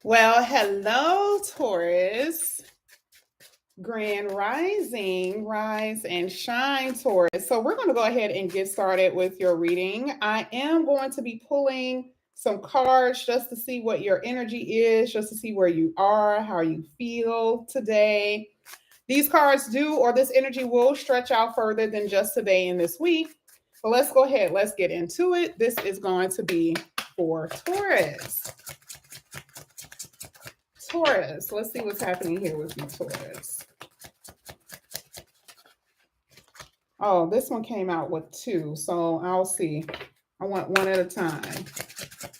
Well, hello, Taurus. Grand Rising, rise and shine, Taurus. So, we're going to go ahead and get started with your reading. I am going to be pulling some cards just to see what your energy is, just to see where you are, how you feel today. These cards do, or this energy will stretch out further than just today and this week. But let's go ahead, let's get into it. This is going to be for Taurus. Taurus, let's see what's happening here with you, Taurus. Oh, this one came out with two, so I'll see. I want one at a time.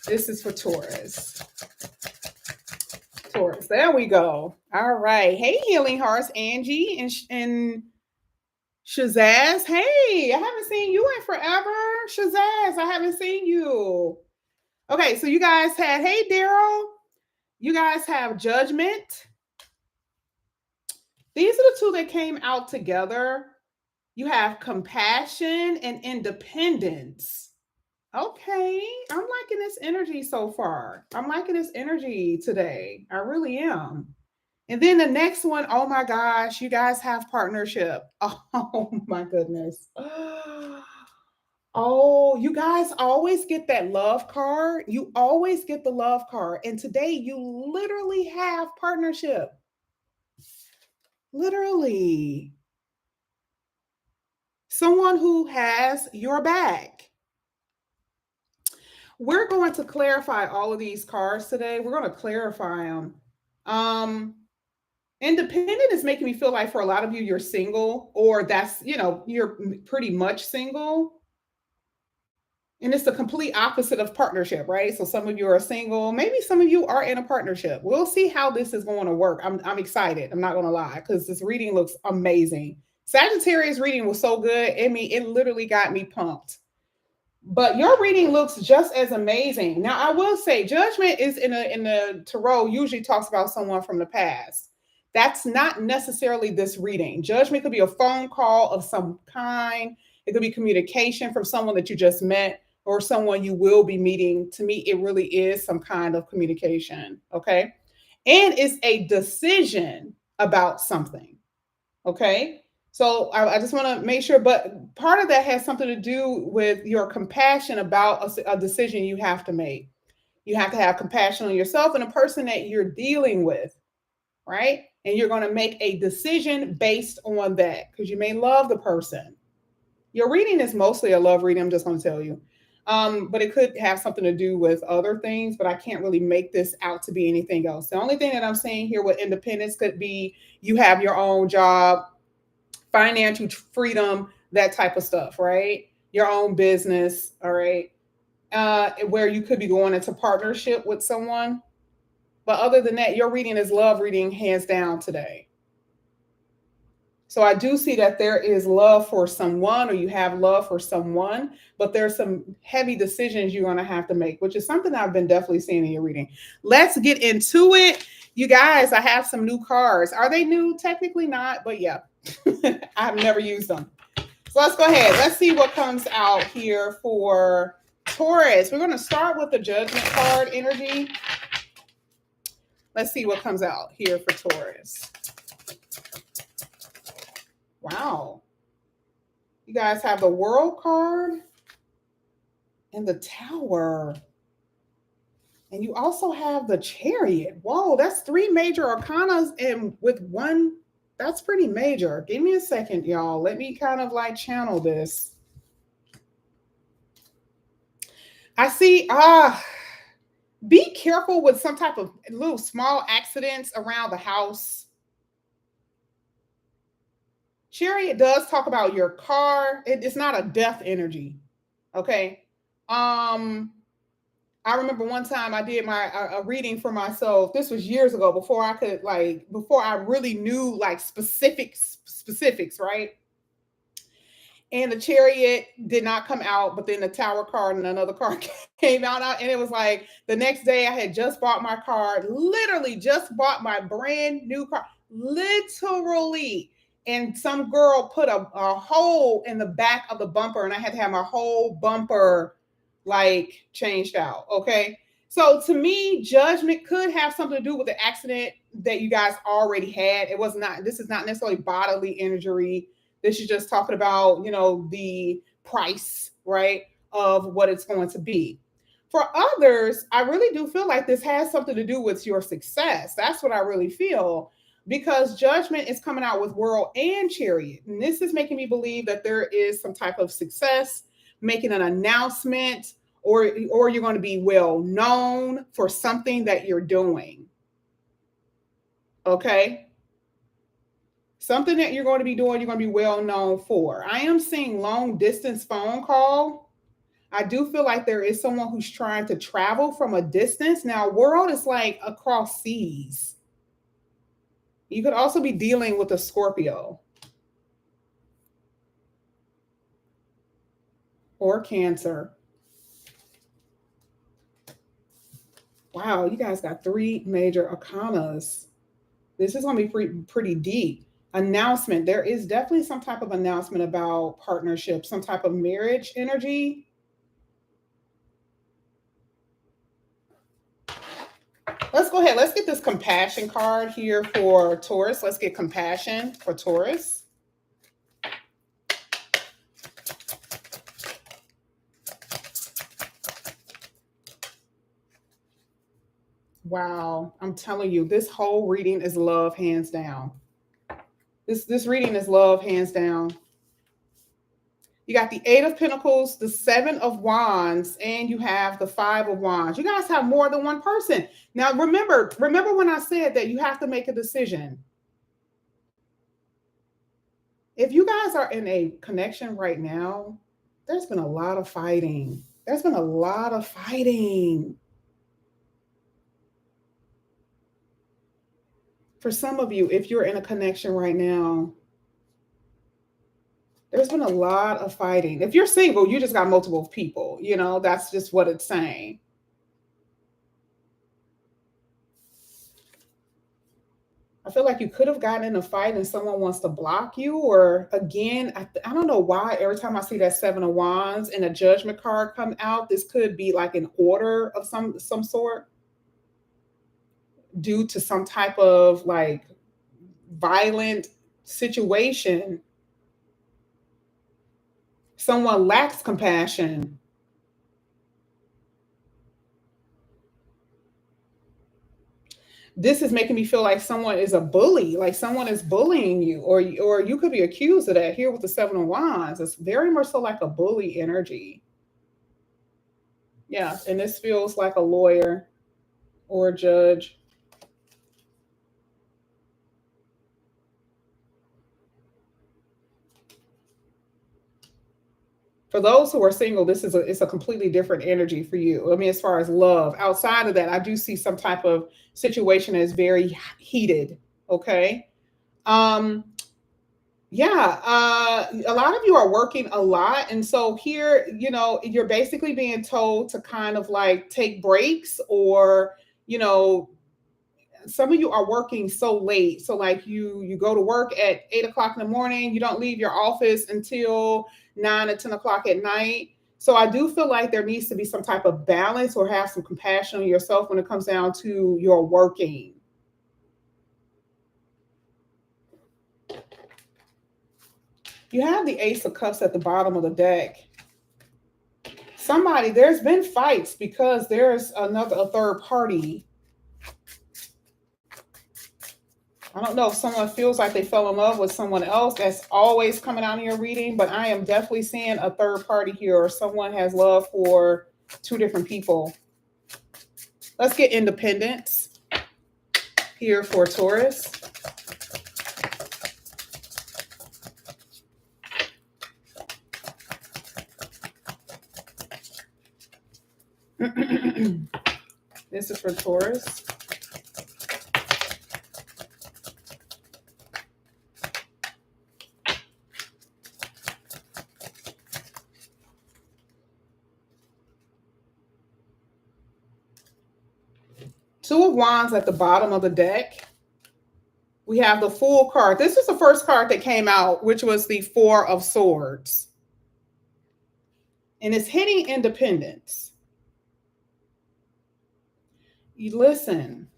This is for Taurus. Taurus, there we go. All right. Hey, Healing Hearts, Angie and Shazaz. Hey, I haven't seen you in forever. Shazaz, I haven't seen you. Okay, so you guys had, hey, Daryl, you guys have Judgment. These are the two that came out together. You have compassion and independence. Okay, I'm liking this energy so far. I'm liking this energy today. I really am. And then the next one, oh my gosh, you guys have partnership. Oh my goodness. Oh, you guys always get that love card. You always get the love card. And today you literally have partnership. Literally. Someone who has your back. We're going to clarify all of these cards today. We're going to clarify them. Independent is making me feel like for a lot of you, you're single, or that's, you're pretty much single. And it's the complete opposite of partnership, right? So some of you are single. Maybe some of you are in a partnership. We'll see how this is going to work. I'm excited. I'm not going to lie, because this reading looks amazing. Sagittarius reading was so good. I mean, it literally got me pumped. But your reading looks just as amazing. Now, I will say, judgment is in the tarot usually talks about someone from the past. That's not necessarily this reading. Judgment could be a phone call of some kind. It could be communication from someone that you just met or someone you will be meeting. To me, it really is some kind of communication. Okay. And it's a decision about something. Okay. So I just want to make sure, but part of that has something to do with your compassion about a decision you have to make. You have to have compassion on yourself and the person that you're dealing with, right? And you're going to make a decision based on that because you may love the person. Your reading is mostly a love reading, I'm just going to tell you. But it could have something to do with other things, but I can't really make this out to be anything else. The only thing that I'm saying here with independence could be you have your own job, financial freedom, that type of stuff, right? Your own business, all right? Where you could be going into partnership with someone. But other than that, your reading is love reading hands down today. So I do see that there is love for someone, or you have love for someone, but there's some heavy decisions you're going to have to make, which is something I've been definitely seeing in your reading. Let's get into it. You guys, I have some new cards. Are they new? Technically not, but yeah, I've never used them. So let's go ahead. Let's see what comes out here for Taurus. We're going to start with the Judgment card energy. Let's see what comes out here for Taurus. Wow. You guys have the World card and the Tower. And you also have the Chariot. Whoa, that's three major arcanas and with one. That's pretty major. Give me a second, y'all. Let me kind of like channel this. I see, be careful with some type of little small accidents around the house. Chariot does talk about your car. It's not a death energy. Okay. I remember one time I did a reading for myself. This was years ago before I really knew like specifics, right? And the Chariot did not come out, but then the Tower card and another card came out, and it was like the next day I had just bought my car, literally just bought my brand new car, literally. And some girl put a hole in the back of the bumper, and I had to have my whole bumper like changed out. Okay. So to me, judgment could have something to do with the accident that you guys already had. It was not, this is not necessarily bodily injury. This is just talking about, the price, right, of what it's going to be. For others, I really do feel like this has something to do with your success. That's what I really feel, because judgment is coming out with world and chariot. And this is making me believe that there is some type of success, making an announcement, or you're going to be well known for something that you're doing. Okay? Something that you're going to be doing, you're going to be well known for. I am seeing long distance phone call. I do feel like there is someone who's trying to travel from a distance. Now, world is like across seas. You could also be dealing with a Scorpio or Cancer. Wow, you guys got 3 major arcanas. This is going to be pretty deep. Announcement. There is definitely some type of announcement about partnership, some type of marriage energy. Let's go ahead. Let's get this compassion card here for Taurus. Let's get compassion for Taurus. Wow, I'm telling you, this whole reading is love, hands down. This reading is love, hands down. You got the 8 of Pentacles, the 7 of Wands, and you have the 5 of Wands. You guys have more than one person. Now, remember when I said that you have to make a decision. If you guys are in a connection right now, there's been a lot of fighting. There's been a lot of fighting. For some of you, if you're in a connection right now, there's been a lot of fighting. If you're single, you just got multiple people. That's just what it's saying. I feel like you could have gotten in a fight and someone wants to block you. Or again, I don't know why every time I see that 7 of Wands and a Judgment card come out, this could be like an order of some sort due to some type of like violent situation. Someone lacks compassion. This is making me feel like someone is a bully, like someone is bullying you, or you could be accused of that here with the 7 of Wands. It's very much so like a bully energy. Yeah, and this feels like a lawyer or a judge. For those who are single, it's a completely different energy for you. I mean, as far as love, outside of that, I do see some type of situation that is very heated. Okay. Yeah, a lot of you are working a lot. And so here, you're basically being told to kind of like take breaks, or, some of you are working so late. So like you go to work at 8 o'clock in the morning, you don't leave your office until 9 or 10 o'clock at night. So I do feel like there needs to be some type of balance, or have some compassion on yourself when it comes down to your working. You have the Ace of Cups at the bottom of the deck. There's been fights because there's a third party. I don't know if someone feels like they fell in love with someone else. That's always coming out in your reading, but I am definitely seeing a third party here, or someone has love for 2 different people. Let's get independence here for Taurus. This is for Taurus. Two of Wands at the bottom of the deck. We have the Fool card. This is the first card that came out, which was the 4 of Swords. And it's hitting independence. Listen.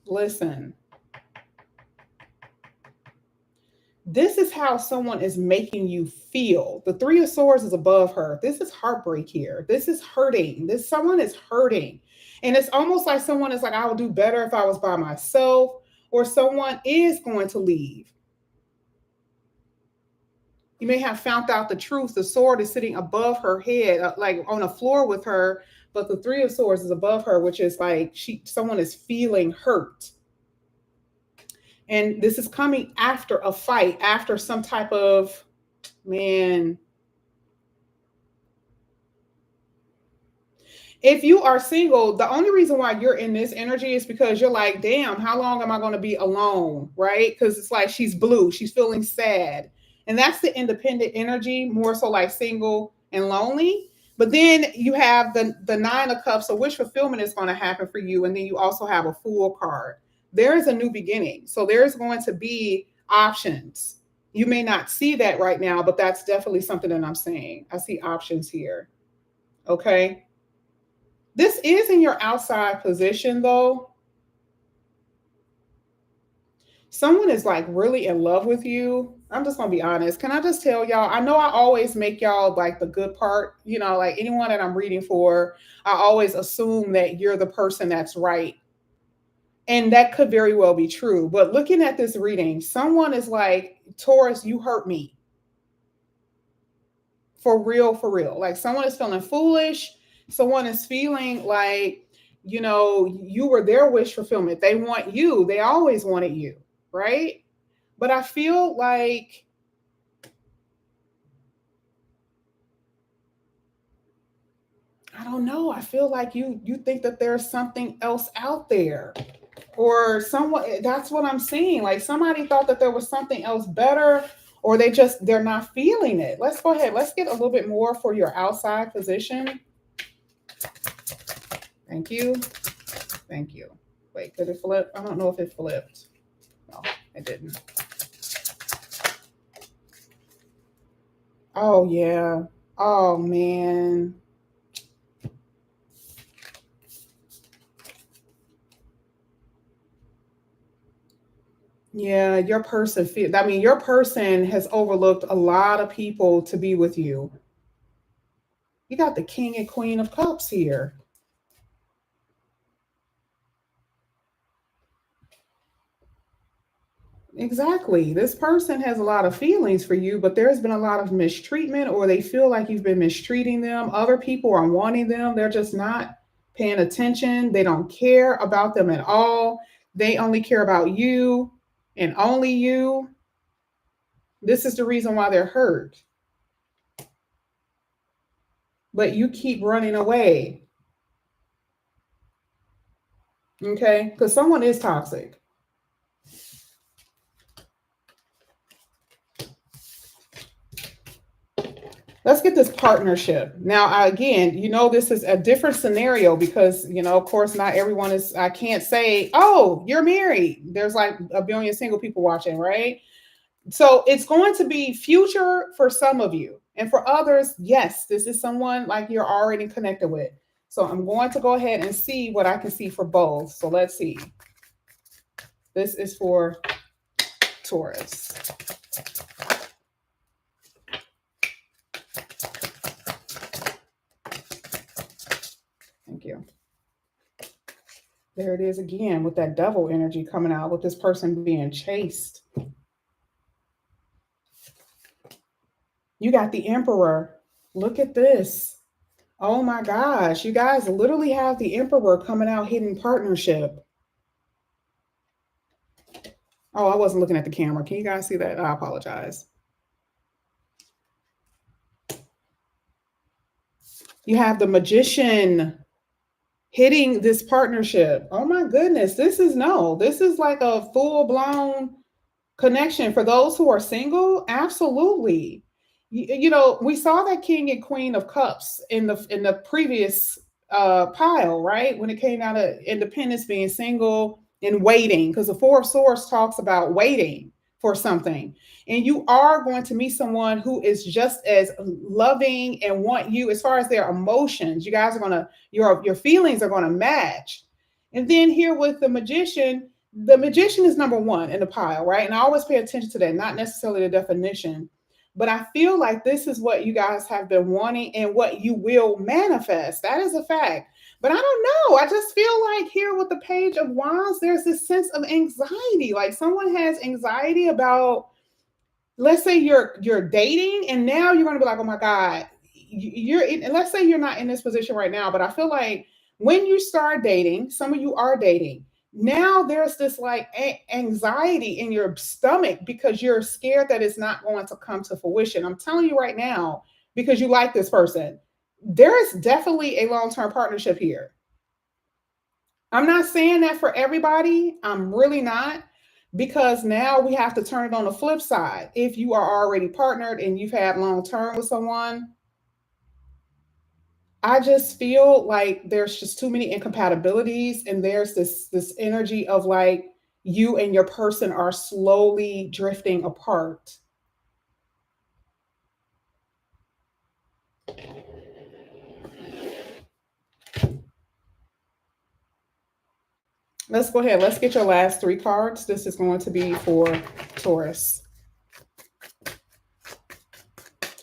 This is how someone is making you feel. The Three of Swords is above her. This is heartbreak here. This is hurting. This someone is hurting. And it's almost like someone is like, I would do better if I was by myself, or someone is going to leave. You may have found out the truth. The sword is sitting above her head, like on a floor with her, but the Three of Swords is above her, which is like someone is feeling hurt. And this is coming after a fight, after some type of, man. If you are single, the only reason why you're in this energy is because you're like, damn, how long am I going to be alone? Right? Because it's like she's blue, she's feeling sad. And that's the independent energy, more so like single and lonely. But then you have the Nine of Cups, so wish fulfillment is going to happen for you. And then you also have a Fool card. There is a new beginning. So there's going to be options. You may not see that right now, but that's definitely something that I'm saying. I see options here. Okay. This is in your outside position, though. Someone is like really in love with you. I'm just going to be honest. Can I just tell y'all? I know I always make y'all like the good part, like anyone that I'm reading for, I always assume that you're the person that's right. And that could very well be true. But looking at this reading, someone is like, Taurus, you hurt me. For real, for real. Like someone is feeling foolish. Someone is feeling like, you were their wish fulfillment. They want you. They always wanted you, right? But I feel like I don't know. I feel like you think that there's something else out there. Or someone, that's what I'm seeing. Like somebody thought that there was something else better, or they're not feeling it. Let's go ahead. Let's get a little bit more for your outside position. Thank you. Thank you. Wait, could it flip? I don't know if it flipped. No, it didn't. Oh, yeah. Oh, man. Yeah, your person your person has overlooked a lot of people to be with you. You got the King and Queen of Cups here. Exactly. This person has a lot of feelings for you, but there's been a lot of mistreatment, or they feel like you've been mistreating them. Other people are wanting them. They're just not paying attention. They don't care about them at all. They only care about you and only you. This is the reason why they're hurt. But you keep running away. Okay? Because someone is toxic. Let's get this partnership. Now, again, this is a different scenario because, of course, not everyone is, I can't say, oh, you're married. There's like a billion single people watching, right? So it's going to be future for some of you. And for others, yes, this is someone like you're already connected with. So I'm going to go ahead and see what I can see for both. So let's see. This is for Taurus. Thank you. There it is again with that devil energy coming out, with this person being chased. You got the Emperor. Look at this. Oh my gosh. You guys literally have the Emperor coming out, hidden partnership. Oh, I wasn't looking at the camera. Can you guys see that? I apologize. You have the Magician hitting this partnership. Oh my goodness. This is like a full-blown connection for those who are single. Absolutely. We saw that King and Queen of Cups in the previous pile, right? When it came out of independence, being single and waiting, because the Four of Swords talks about waiting for something. And you are going to meet someone who is just as loving and want you as far as their emotions. You guys are going to, your feelings are going to match. And then here with the magician is number one in the pile, right? And I always pay attention to that, not necessarily the definition. But I feel like this is what you guys have been wanting and what you will manifest. That is a fact. But I don't know. I just feel like here with the Page of Wands, there's this sense of anxiety. Like someone has anxiety about, let's say you're dating, and now you're going to be like, oh my God, you're in, and let's say you're not in this position right now, but I feel like when you start dating, some of you are dating. Now there's this like anxiety in your stomach because you're scared that it's not going to come to fruition. I'm telling you right now, because you like this person, there is definitely a long-term partnership here. I'm not saying that for everybody. I'm really not, because now we have to turn it on the flip side. If you are already partnered and you've had long term with someone, I just feel like there's just too many incompatibilities, and there's this energy of like you and your person are slowly drifting apart. Let's go ahead. Let's get your last three cards. This is going to be for Taurus.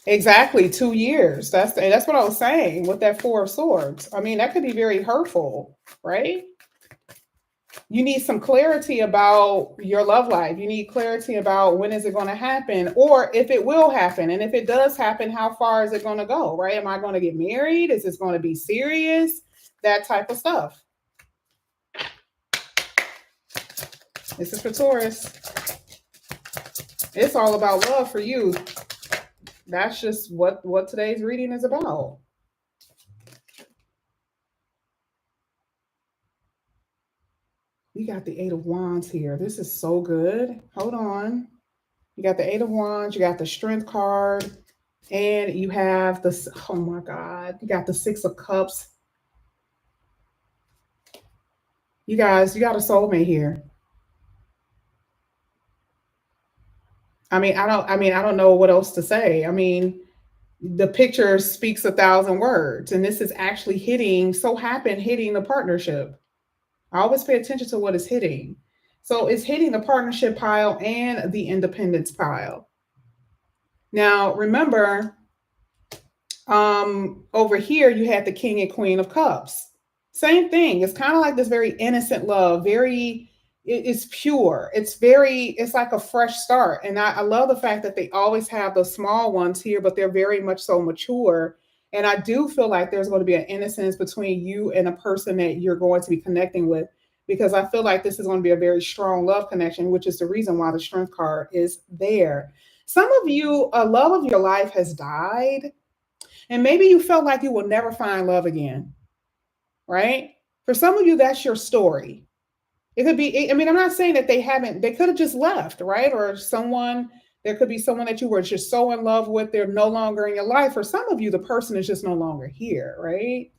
Exactly, 2 years. That's what I was saying with that Four of Swords. I mean, that could be very hurtful, right? You need some clarity about your love life. You need clarity about when is it going to happen, or if it will happen. And if it does happen, how far is it going to go, right? Am I going to get married? Is this going to be serious? That type of stuff. This is for Taurus. It's all about love for you. That's just what today's reading is about. You got the Eight of Wands here. This is so good. Hold on. You got the Eight of Wands, you got the Strength card, and you have the, oh my God, you got the Six of Cups. You guys, you got a soulmate here. I don't know what else to say. I mean, the picture speaks 1,000 words, and this is actually hitting the partnership. I always pay attention to what is hitting. So it's hitting the partnership pile and the independence pile. Now, remember, over here you had the King and Queen of Cups. Same thing. It's kind of like this very innocent love, it's pure. It's like a fresh start. And I love the fact that they always have the small ones here, but they're very much so mature. And I do feel like there's going to be an innocence between you and a person that you're going to be connecting with, because I feel like this is going to be a very strong love connection, which is the reason why the Strength card is there. Some of you, a love of your life has died, and maybe you felt like you will never find love again, right? For some of you, that's your story. It could be, I mean, I'm not saying that they could have just left, right? Or there could be someone that you were just so in love with, they're no longer in your life. For some of you, the person is just no longer here, right?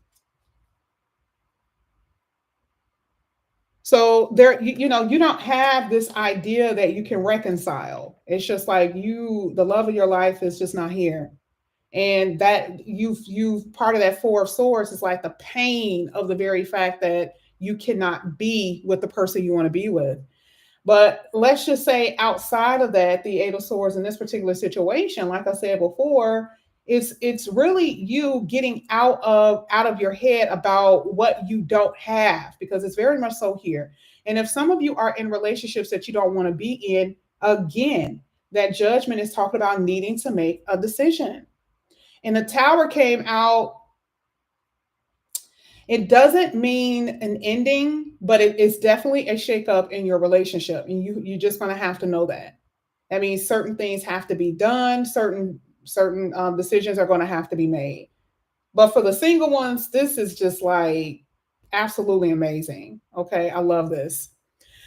So you don't have this idea that you can reconcile. It's just like the love of your life is just not here. And that you've part of that Four of Swords is like the pain of the very fact that you cannot be with the person you want to be with. But let's just say outside of that, the Eight of Swords in this particular situation, like I said before, it's really you getting out of your head about what you don't have, because it's very much so here. And if some of you are in relationships that you don't want to be in, again, that Judgment is talking about needing to make a decision. And the Tower came out. It doesn't mean an ending, but it's definitely a shakeup in your relationship. And you're just going to have to know that. That means certain things have to be done. Certain decisions are going to have to be made. But for the single ones, this is just like absolutely amazing. Okay, I love this.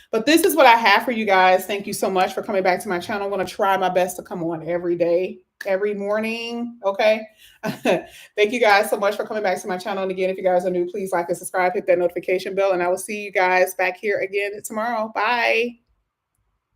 But this is what I have for you guys. Thank you so much for coming back to my channel. I want to try my best to come on every day, every morning. Okay. Thank you guys so much for coming back to my channel. And again, if you guys are new, please like and subscribe, hit that notification bell, and I will see you guys back here again tomorrow. Bye.